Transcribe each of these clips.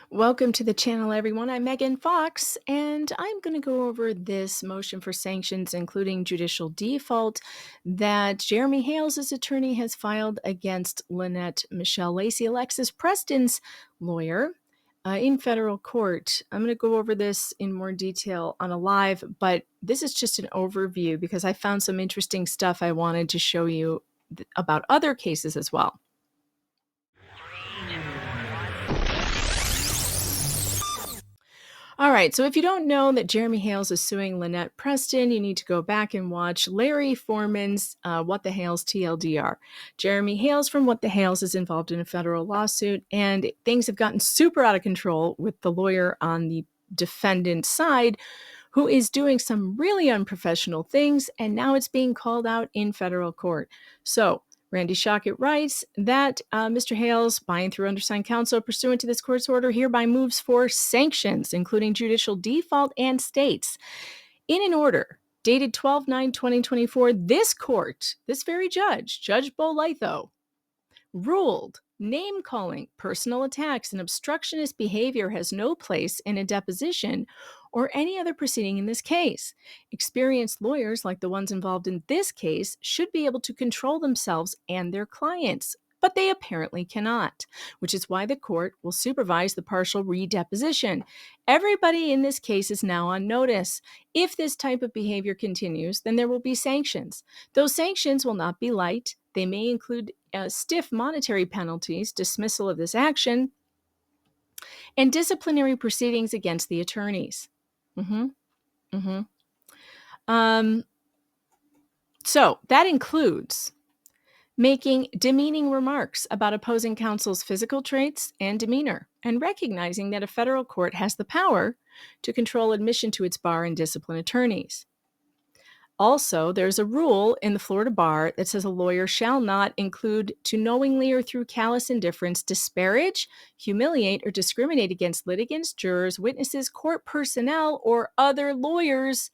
Welcome to the channel, everyone. I'm Megan Fox, and I'm going to go over this motion for sanctions, including judicial default, that Jeremy Hales' attorney has filed against Lynette Michelle Lacey, Alexis Preston's lawyer, in federal court. I'm going to go over this in more detail on a live, but this is just an overview because I found some interesting stuff I wanted to show you about other cases as well. All right, so if you don't know that Jeremy Hales is suing Lynette Preston, you need to go back and watch Larry Foreman's What the Hales TLDR. Jeremy Hales from What the Hales is involved in a federal lawsuit, and things have gotten super out of control with the lawyer on the defendant side who is doing some really unprofessional things, and now it's being called out in federal court. So Randy Shochet writes that Mr. Hales, by and through undersigned counsel, pursuant to this court's order, hereby moves for sanctions, including judicial default, and states, in an order dated 12/9/2024, this court, this very judge, Judge Bolitho, ruled name-calling, personal attacks, and obstructionist behavior has no place in a deposition or any other proceeding in this case. Experienced lawyers like the ones involved in this case should be able to control themselves and their clients, but they apparently cannot, which is why the court will supervise the partial redeposition. Everybody in this case is now on notice. If this type of behavior continues, then there will be sanctions. Those sanctions will not be light. They may include stiff monetary penalties, dismissal of this action, and disciplinary proceedings against the attorneys. So that includes making demeaning remarks about opposing counsel's physical traits and demeanor, and recognizing that a federal court has the power to control admission to its bar and discipline attorneys. Also, there's a rule in the Florida bar that says a lawyer shall not include to knowingly or through callous indifference disparage, humiliate, or discriminate against litigants, jurors, witnesses, court personnel, or other lawyers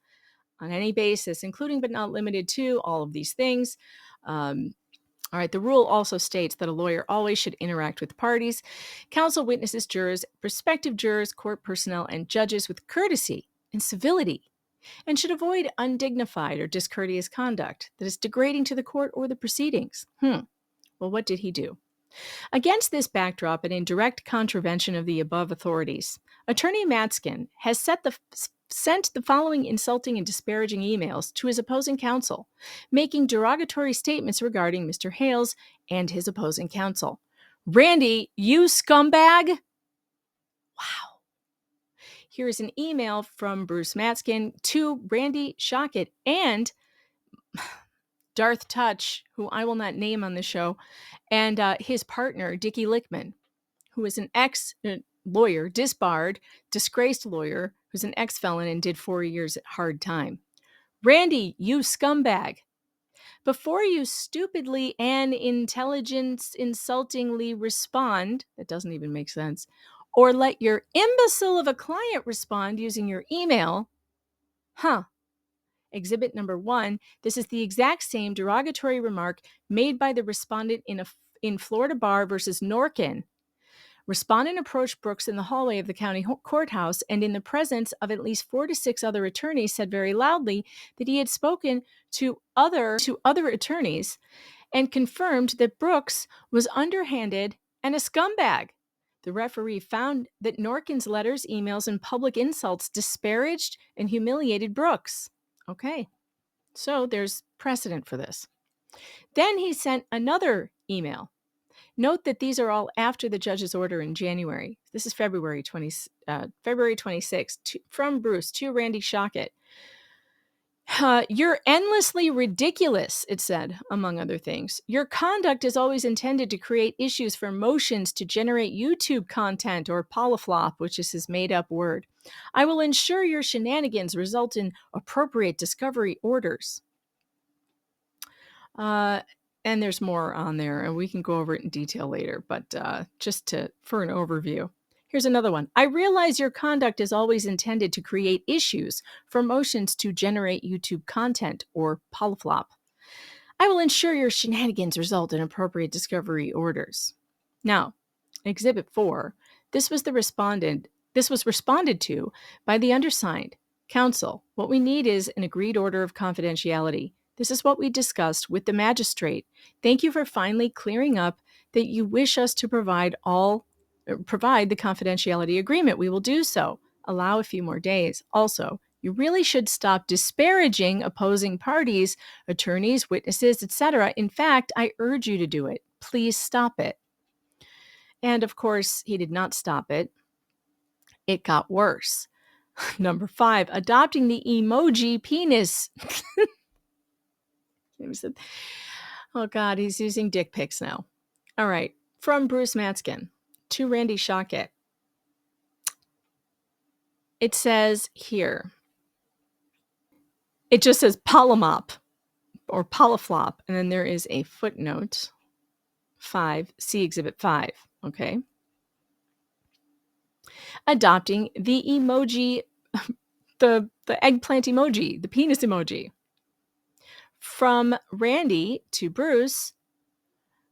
on any basis, including but not limited to all of these things. All right, the rule also states that a lawyer always should interact with parties, counsel, witnesses, jurors, prospective jurors, court personnel, and judges with courtesy and civility, and should avoid undignified or discourteous conduct that is degrading to the court or the proceedings. Well, what did he do? Against this backdrop and in direct contravention of the above authorities, Attorney Matzkin has sent the following insulting and disparaging emails to his opposing counsel, making derogatory statements regarding Mr. Hales and his opposing counsel. Randy, you scumbag! Wow. Here is an email from Bruce Matzkin to Randy Shochet and Darth Touch, who I will not name on the show, and his partner, Dickie Lickman, who is an ex-lawyer, disbarred, disgraced lawyer, who's an ex-felon and did 4 years at hard time. Randy, you scumbag. Before you stupidly and insultingly respond, that doesn't even make sense, or let your imbecile of a client respond using your email, Exhibit number 1, this is the exact same derogatory remark made by the respondent in Florida Bar versus Norkin. Respondent approached Brooks in the hallway of the county courthouse and in the presence of at least 4 to 6 other attorneys said very loudly that he had spoken to other attorneys and confirmed that Brooks was underhanded and a scumbag. The referee found that Norkin's letters, emails, and public insults disparaged and humiliated Brooks. Okay, so there's precedent for this. Then he sent another email. Note that these are all after the judge's order in January. This is February 26th from Bruce to Randy Shochet. You're endlessly ridiculous, it said, among other things. Your conduct is always intended to create issues for motions to generate YouTube content or polyflop, which is his made-up word. I will ensure your shenanigans result in appropriate discovery orders. And there's more on there, and we can go over it in detail later, but for an overview. Here's another one. I realize your conduct is always intended to create issues for motions to generate YouTube content or polyflop. I will ensure your shenanigans result in appropriate discovery orders. Now, Exhibit 4, This was responded to by the undersigned. Counsel, what we need is an agreed order of confidentiality. This is what we discussed with the magistrate. Thank you for finally clearing up that you wish us to provide the confidentiality agreement. We will do so. Allow a few more days. Also, you really should stop disparaging opposing parties, attorneys, witnesses, etc. In fact, I urge you to do it. Please stop it. And of course, he did not stop it. It got worse. Number 5, adopting the emoji penis. Oh God, he's using dick pics now. All right. From Bruce Matzkin to Randy Shochet. It says here, it just says polymop or polyflop, and then there is a footnote 5, see Exhibit 5. Okay. Adopting the emoji, the eggplant emoji, the penis emoji. From Randy to Bruce,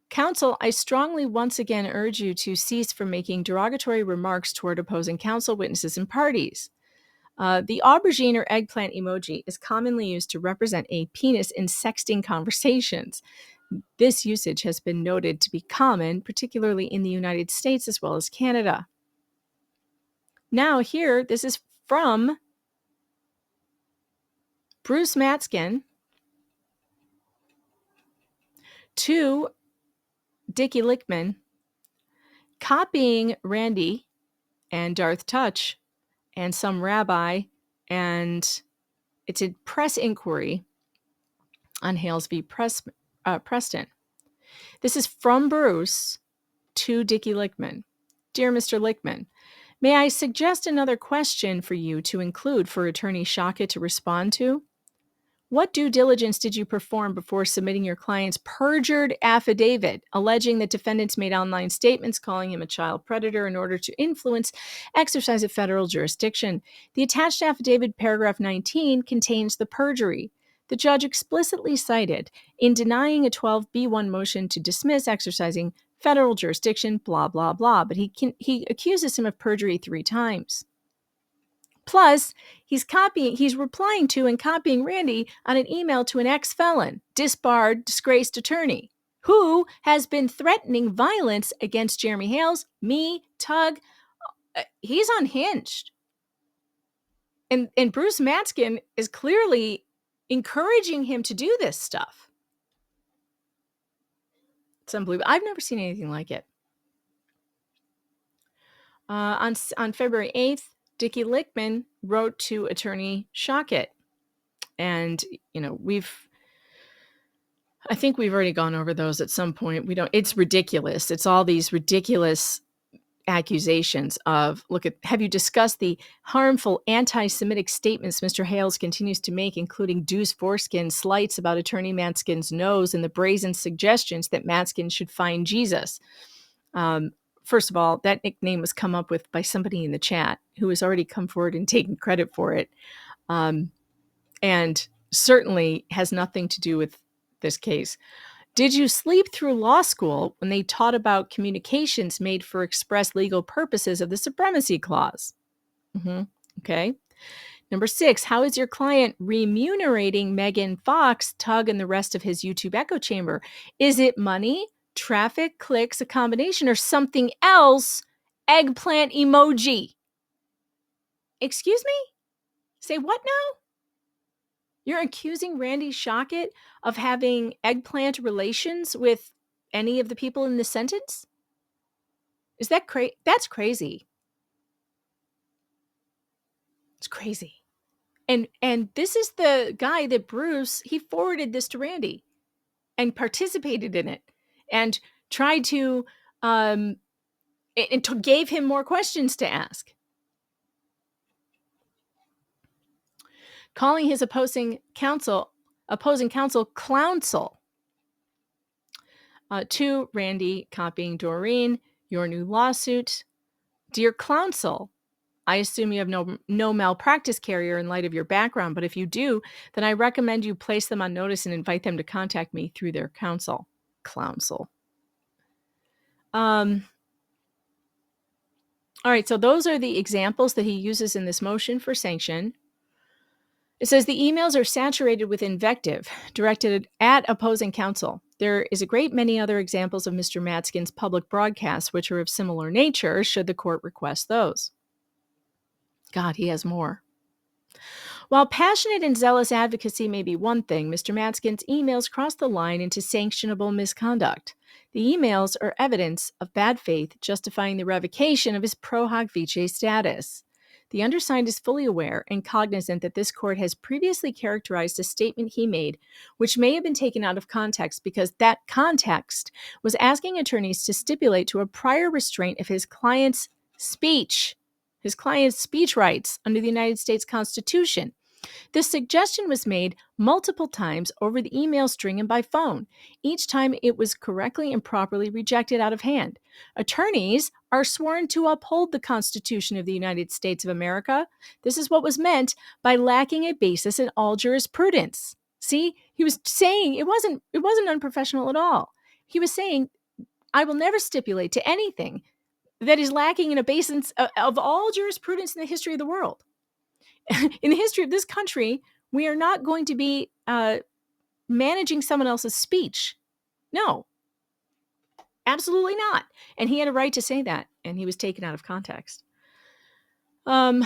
counsel, I strongly once again urge you to cease from making derogatory remarks toward opposing counsel, witnesses, and parties. The aubergine or eggplant emoji is commonly used to represent a penis in sexting conversations. This usage has been noted to be common, particularly in the United States as well as Canada. Now here, this is from Bruce Matzkin to Dickie Lickman, copying Randy and Darth Touch and some rabbi, and it's a press inquiry on Hales v. Preston. This is from Bruce to Dickie Lickman. Dear Mr. Lickman, may I suggest another question for you to include for Attorney Shochet to respond to? What due diligence did you perform before submitting your client's perjured affidavit alleging that defendants made online statements calling him a child predator in order to influence exercise of federal jurisdiction? The attached affidavit, paragraph 19, contains the perjury. The judge explicitly cited in denying a 12B1 motion to dismiss exercising federal jurisdiction, blah, blah, blah, but he accuses him of perjury 3 times. Plus, he's replying to and copying Randy on an email to an ex-felon, disbarred, disgraced attorney, who has been threatening violence against Jeremy Hales, me, Tug. He's unhinged. And Bruce Matzkin is clearly encouraging him to do this stuff. It's unbelievable. I've never seen anything like it. On February 8th, Dickie Lickman wrote to Attorney Shochet. And, I think we've already gone over those at some point. It's ridiculous. It's all these ridiculous accusations of, have you discussed the harmful anti-Semitic statements Mr. Hales continues to make, including Deuce Foreskin slights about Attorney Matzkin's nose and the brazen suggestions that Matzkin should find Jesus? First of all, that nickname was come up with by somebody in the chat who has already come forward and taken credit for it. And certainly has nothing to do with this case. Did you sleep through law school when they taught about communications made for express legal purposes of the Supremacy Clause? Okay. Number 6, how is your client remunerating Megan Fox, Tug, and the rest of his YouTube echo chamber? Is it money, traffic, clicks, a combination, or something else? Eggplant emoji. Excuse me? Say what now? You're accusing Randy Shochet of having eggplant relations with any of the people in the sentence? Is that crazy? That's crazy. It's crazy. And this is the guy that Bruce, he forwarded this to Randy and participated in it and tried to, gave him more questions to ask. Calling his opposing counsel clownsel. To Randy, copying Doreen, your new lawsuit. Dear clownsel, I assume you have no malpractice carrier in light of your background, but if you do, then I recommend you place them on notice and invite them to contact me through their counsel. Clownsel. All right, so those are the examples that he uses in this motion for sanction. It says the emails are saturated with invective directed at opposing counsel. There is a great many other examples of Mr. Matzkin's public broadcasts which are of similar nature, should the court request those. God, he has more. While passionate and zealous advocacy may be one thing, Mr. Matzkin's emails cross the line into sanctionable misconduct. The emails are evidence of bad faith justifying the revocation of his pro hoc vice status. The undersigned is fully aware and cognizant that this court has previously characterized a statement he made, which may have been taken out of context because that context was asking attorneys to stipulate to a prior restraint of his client's speech rights under the United States Constitution. This suggestion was made multiple times over the email string and by phone. Each time it was correctly and properly rejected out of hand. Attorneys are sworn to uphold the Constitution of the United States of America. This is what was meant by lacking a basis in all jurisprudence. See, he was saying it wasn't unprofessional at all. He was saying, I will never stipulate to anything that is lacking in a basis of all jurisprudence in the history of the world. In the history of this country, we are not going to be managing someone else's speech. No, absolutely not. And he had a right to say that, and he was taken out of context. So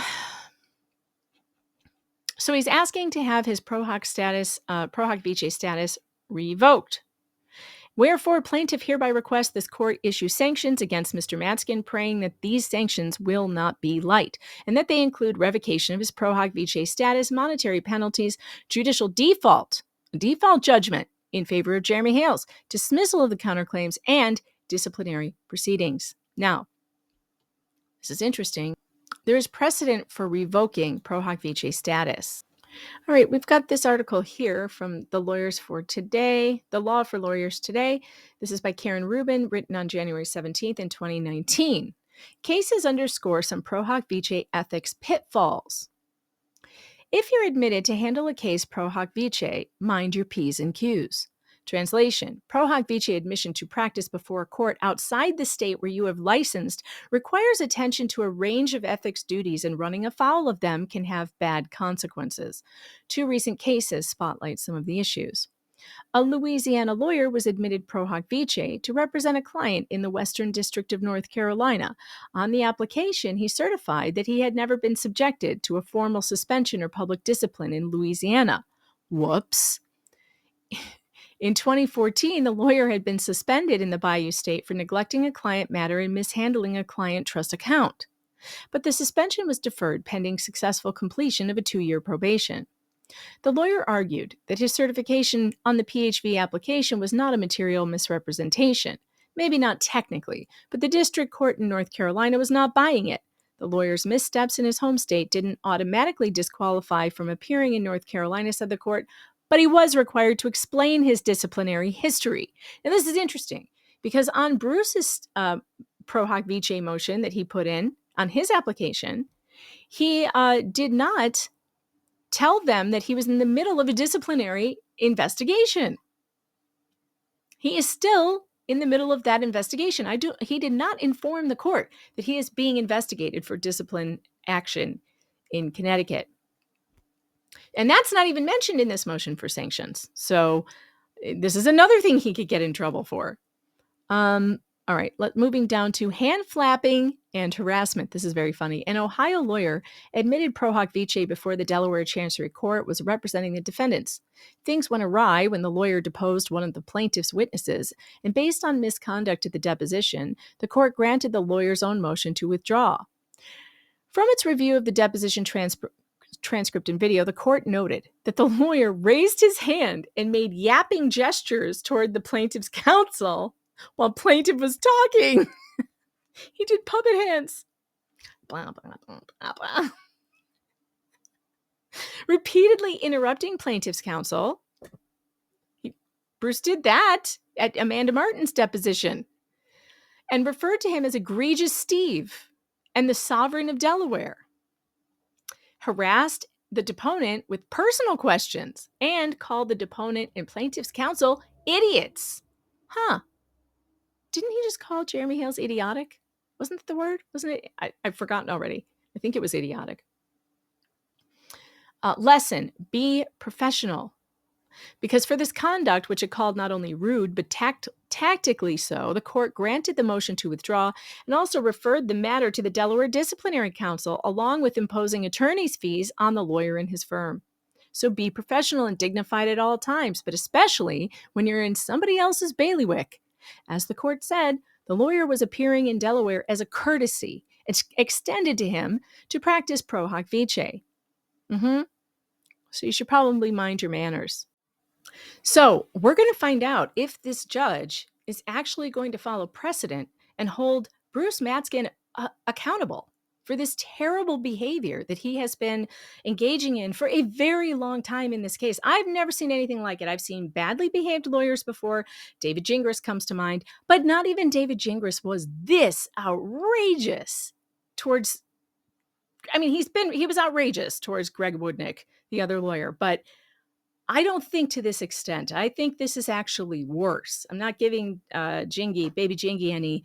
he's asking to have his pro hoc vice status revoked. Wherefore, plaintiff hereby requests this court issue sanctions against Mr. Matzkin, praying that these sanctions will not be light, and that they include revocation of his pro hoc vice status, monetary penalties, judicial default judgment in favor of Jeremy Hales, dismissal of the counterclaims, and disciplinary proceedings. Now, this is interesting. There is precedent for revoking pro hoc vice status. All right, we've got this article here from the Lawyers for Today, the Law for Lawyers Today. This is by Karen Rubin, written on January 17th in 2019. Cases underscore some pro hoc vice ethics pitfalls. If you're admitted to handle a case pro hoc vice, mind your P's and Q's. Translation: pro hoc vice admission to practice before a court outside the state where you have licensed requires attention to a range of ethics duties, and running afoul of them can have bad consequences. Two recent cases spotlight some of the issues. A Louisiana lawyer was admitted pro hoc vice to represent a client in the Western District of North Carolina. On the application, he certified that he had never been subjected to a formal suspension or public discipline in Louisiana. Whoops. In 2014, the lawyer had been suspended in the Bayou State for neglecting a client matter and mishandling a client trust account. But the suspension was deferred pending successful completion of a 2-year probation. The lawyer argued that his certification on the PHV application was not a material misrepresentation. Maybe not technically, but the district court in North Carolina was not buying it. The lawyer's missteps in his home state didn't automatically disqualify from appearing in North Carolina, said the court, but he was required to explain his disciplinary history. And this is interesting because on Bruce's pro hoc vice motion that he put in on his application, he did not tell them that he was in the middle of a disciplinary investigation. He is still in the middle of that investigation. He did not inform the court that he is being investigated for discipline action in Connecticut. And that's not even mentioned in this motion for sanctions. So this is another thing he could get in trouble for. All right, moving down to hand flapping and harassment. This is very funny. An Ohio lawyer admitted pro hoc vice before the Delaware Chancery Court was representing the defendants. Things went awry when the lawyer deposed one of the plaintiff's witnesses, and based on misconduct at the deposition, the court granted the lawyer's own motion to withdraw. From its review of the deposition transcript and video, the court noted that the lawyer raised his hand and made yapping gestures toward the plaintiff's counsel while plaintiff was talking. He did puppet hands. Blah, blah, blah, blah, blah. Repeatedly interrupting plaintiff's counsel. Bruce did that at Amanda Martin's deposition and referred to him as egregious Steve and the sovereign of Delaware. Harassed the deponent with personal questions and called the deponent and plaintiff's counsel idiots. Didn't he just call Jeremy Hales idiotic? Wasn't that the word? Wasn't it? I've forgotten already. I think it was idiotic. Lesson, be professional. Because for this conduct, which it called not only rude, but tactically so, the court granted the motion to withdraw and also referred the matter to the Delaware Disciplinary Council, along with imposing attorney's fees on the lawyer and his firm. So be professional and dignified at all times, but especially when you're in somebody else's bailiwick. As the court said, the lawyer was appearing in Delaware as a courtesy. It's extended to him to practice pro hoc vice. So you should probably mind your manners. So we're going to find out if this judge is actually going to follow precedent and hold Bruce Matzkin accountable for this terrible behavior that he has been engaging in for a very long time in this case. I've never seen anything like it. I've seen badly behaved lawyers before. David Gingras comes to mind, but not even David Gingras was this outrageous towards, I mean, he was outrageous towards Greg Woodnick, the other lawyer, but I don't think to this extent. I think this is actually worse. I'm not giving baby Jingy,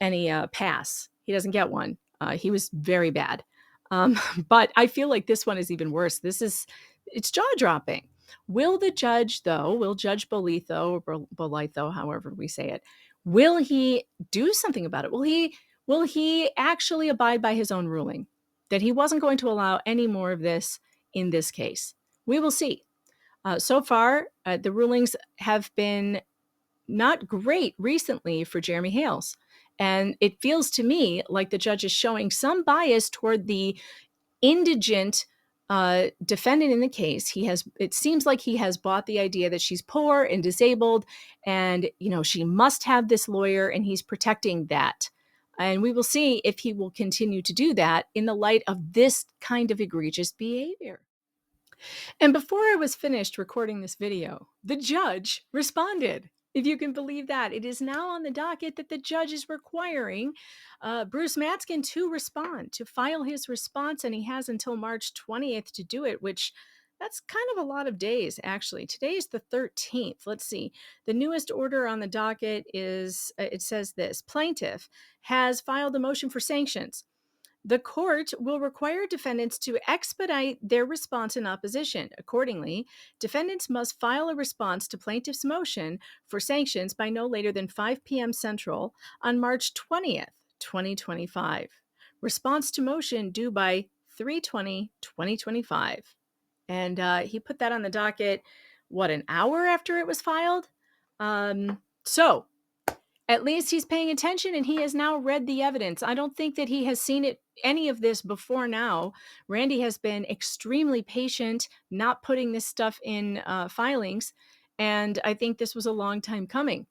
any pass. He doesn't get one. He was very bad. But I feel like this one is even worse. It's jaw dropping. Will Judge Bolitho, or Bolitho, however we say it, will he do something about it? Will he actually abide by his own ruling that he wasn't going to allow any more of this in this case? We will see. So far, the rulings have been not great recently for Jeremy Hales. And it feels to me like the judge is showing some bias toward the indigent defendant in the case. It seems like he has bought the idea that she's poor and disabled and, she must have this lawyer, and he's protecting that. And we will see if he will continue to do that in the light of this kind of egregious behavior. And before I was finished recording this video, the judge responded. If you can believe that, it is now on the docket that the judge is requiring Bruce Matzkin to respond, to file his response, and he has until March 20th to do it, which that's kind of a lot of days, actually. Today is the 13th. Let's see. The newest order on the docket is, it says this: plaintiff has filed a motion for sanctions. The court will require defendants to expedite their response in opposition. Accordingly, defendants must file a response to plaintiff's motion for sanctions by no later than 5 p.m. Central on March 20th, 2025. Response to motion due by 3/20/2025. And he put that on the docket, an hour after it was filed? So at least he's paying attention, and he has now read the evidence. I don't think that he has seen any of this before now. Randy has been extremely patient, not putting this stuff in filings, and I think this was a long time coming.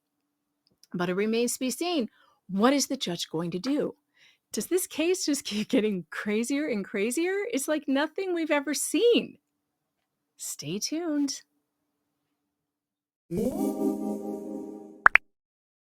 But it remains to be seen. What is the judge going to do? Does this case just keep getting crazier and crazier? It's like nothing we've ever seen. Stay tuned.